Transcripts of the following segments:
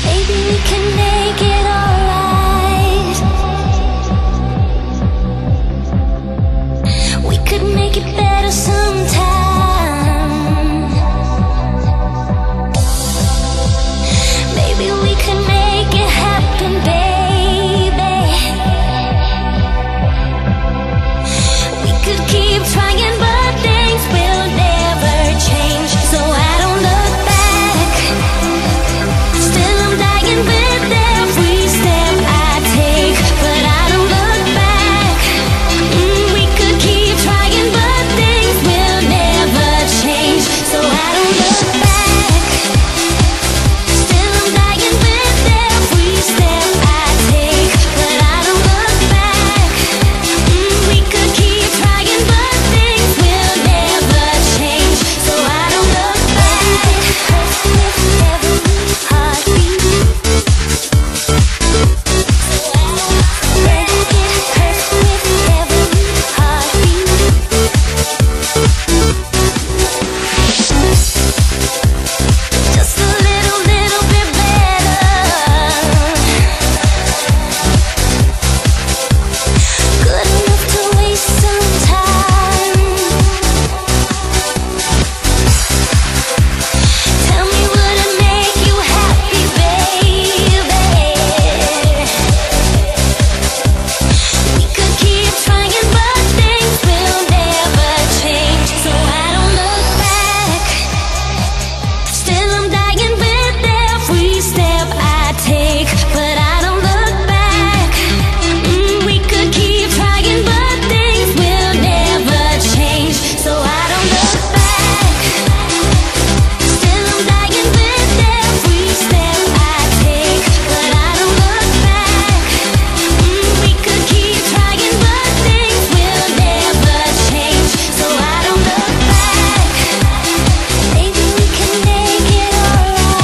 Maybe we can make it alright. We could make it better sometime. Maybe we can make it happen, baby. We could keep trying, but things will never change. So I don't look back. Still I'm dying with every step I take, but I don't look back. We could keep trying, but things will never change. So I don't look back. Still I'm dying with every step I take, but I don't look back. We could keep trying, but things will never change. So I don't look back. Heartbeat. Let it get hurt with every heartbeat. Just a little bit better. Good enough to waste some time. Tell me, would it make you happy, baby? We could keep trying, but things will never change. So I don't look back. Still I'm dying with every step I take, but I don't look back. We could keep trying, but things will never change. So I don't look back. Still I'm dying with every step I take, but I don't look back. We could keep trying, but things will never change. So I don't look back. Maybe we can make it alright.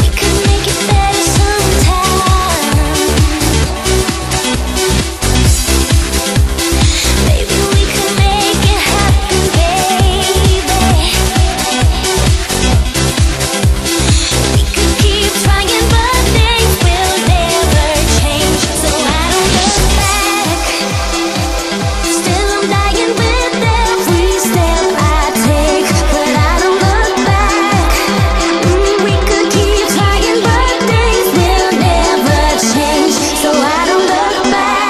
We could make it better sometime. Maybe we could make it happen, baby. We could keep trying, but things will never change. So I don't look back. Still I'm dying with every step I take, but I don't look back. We could keep trying, but things will never change. So I don't look back.